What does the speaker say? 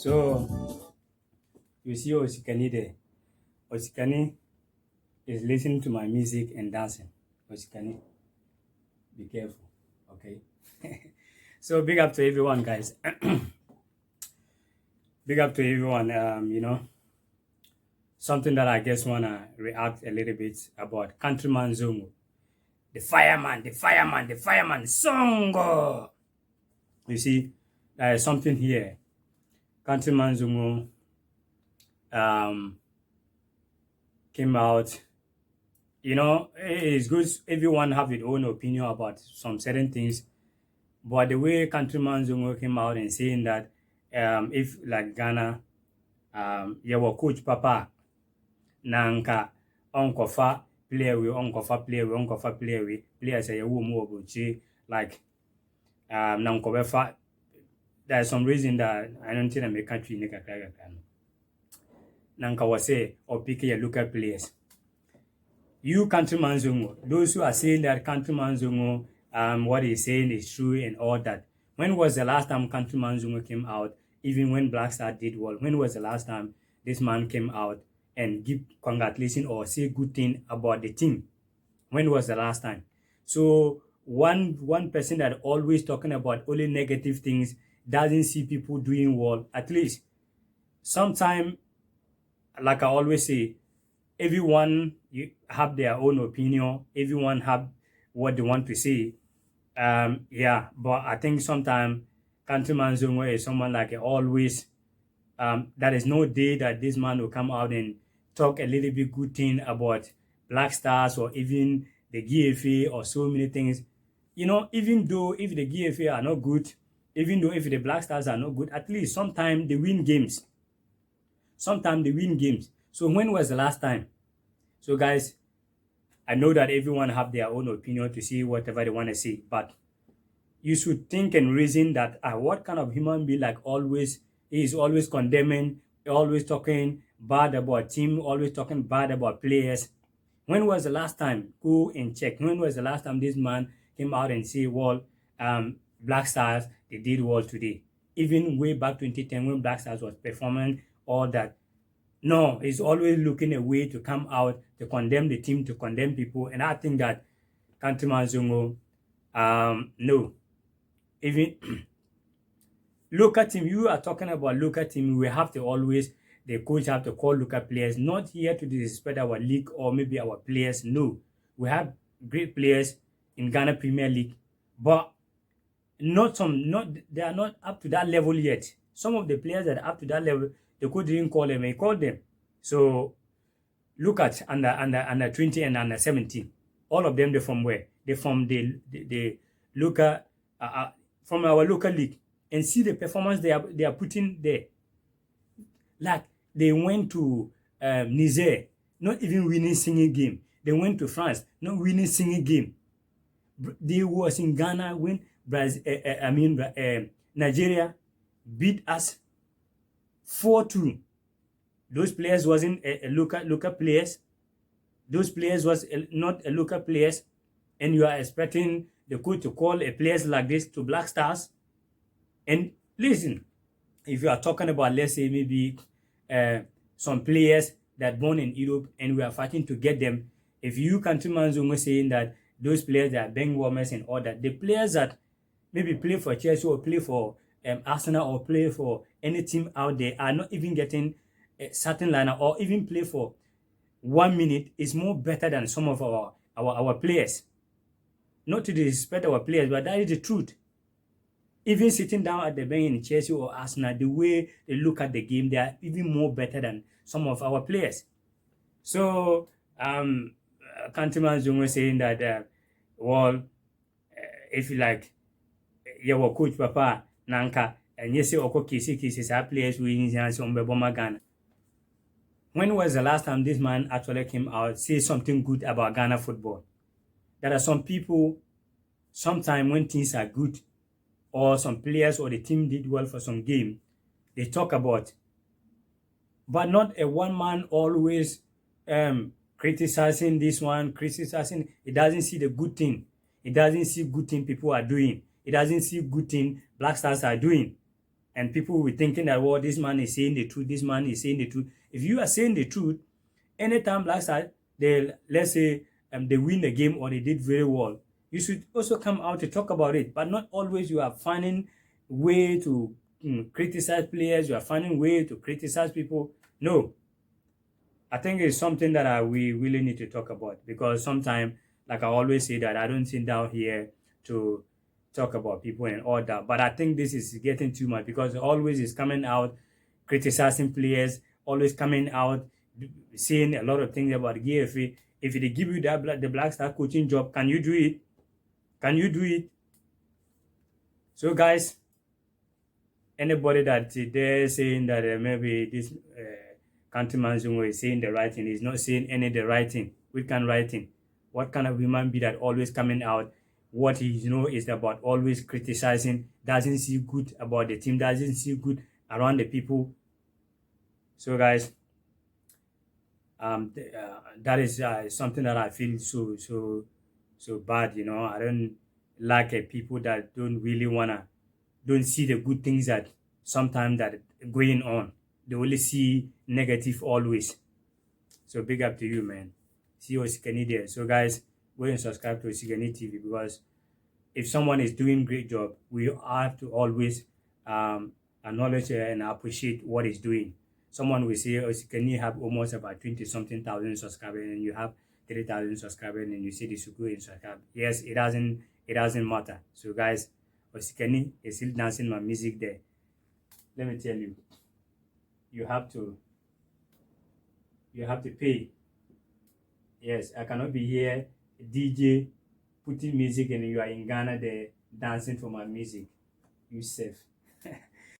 So you see Osikani there. Osikani is listening to my music and dancing. Osikani, be careful, okay? So big up to everyone, guys. Big up to everyone. Something that I guess wanna react a little bit about Countryman Zongo. The fireman, the fireman, the fireman, songo. You see, there is something here. Countryman Zongo came out. It's good everyone have their own opinion about some certain things, but the way Countryman Zongo came out and saying that if like Ghana, your coach Papa Nanka Onkofa player we Onkofa player we players say you like Nankobefa. There's some reason that I don't think I make country Nanka was say or pick your local players. You Countryman Zongo, those who are saying that Countryman Zongo, what he's saying is true and all that. When was the last time Countryman Zongo came out, even when Black Star did well? When was the last time this man came out and give congratulations or say good thing about the team? When was the last time? So one person that always talking about only negative things doesn't see people doing well. At least sometime, like I always say, everyone have their own opinion. Everyone have what they want to say. But I think sometimes Countryman Zongo is someone like always. There is no day that this man will come out and talk a little bit good thing about Black Stars or even the GFA or so many things. Even though if the GFA are not good, even though if the Black Stars are not good, at least sometimes they win games. Sometimes they win games. So when was the last time? So guys, I know that everyone have their own opinion to see whatever they want to see, but you should think and reason that what kind of human being like always is always condemning, always talking bad about team, always talking bad about players. When was the last time? Go and check. When was the last time this man came out and say, well, Black Stars, they did well today? Even way back 2010 when Black Stars was performing all that. No, he's always looking a way to come out to condemn the team, to condemn people. And I think that Countryman Zongo, no. Even local team, you are talking about local team, we have to always, the coach have to call local players, not here to disrespect our league or maybe our players. No, we have great players in Ghana Premier League, but they are not up to that level yet. Some of the players that are up to that level, the coach didn't call them, he called them. So look at under 20 and under 17. All of them, they're from where? They're from the local, from our local league. And see the performance they are putting there. Like they went to Niger, not even winning single game. They went to France, not winning single game. They was in Ghana when Nigeria beat us 4-2. Those players wasn't a local players. Those players was not a local players, and you are expecting the coach to call a players like this to Black Stars. And listen, if you are talking about, let's say maybe some players that born in Europe and we are fighting to get them, if you Countryman Zongo saying that those players that are bench warmers and all that, the players that maybe play for Chelsea or play for Arsenal or play for any team out there are not even getting a certain lineup or even play for 1 minute is more better than some of our players. Not to disrespect our players, but that is the truth. Even sitting down at the bench in Chelsea or Arsenal, the way they look at the game, they are even more better than some of our players. So, Countryman Zongo saying that, if you like, your coach Papa Nanka, and yes, Oko Kisi, our players winning on Beboma Ghana. When was the last time this man actually came out, say something good about Ghana football? There are some people, sometimes when things are good, or some players or the team did well for some game, they talk about, but not a one man always criticizing this one, criticizing. It doesn't see the good thing. It doesn't see good thing people are doing. It doesn't see good thing Black Stars are doing. And people will be thinking that, well, this man is saying the truth, this man is saying the truth. If you are saying the truth, anytime Black Stars, they, let's say, they win the game or they did very well, you should also come out to talk about it. But not always you are finding way to criticize players, you are finding way to criticize people. No, I think it's something that we really need to talk about, because sometimes, like I always say, that I don't sit down here to talk about people and all that. But I think this is getting too much, because always is coming out criticizing players, always coming out saying a lot of things about the GFA. If they give you the Black Star coaching job, can you do it? Can you do it? So, guys, anybody that they're saying that maybe this countryman Zungo is saying the right thing, is not saying any the right thing. Which kind of right thing? What kind of human be that always coming out? What he is about always criticizing, doesn't see good about the team, doesn't see good around the people. So, guys, that is something that I feel so bad. I don't like people that don't see the good things that sometimes that going on. They only see negative always. So big up to you, man. See Osikani there. So guys, go and subscribe to Osikani TV, because if someone is doing great job, we have to always acknowledge and appreciate what he's doing. Someone will say, Osikani have almost about 20 something thousand subscribers, and you have 3,000 subscribers, and you say this should go and subscribe. Yes, it doesn't matter. So guys, Osikani is still dancing my music there. Let me tell you, you have to pay. Yes, I cannot be here DJ putting music and you are in Ghana there dancing for my music. You safe.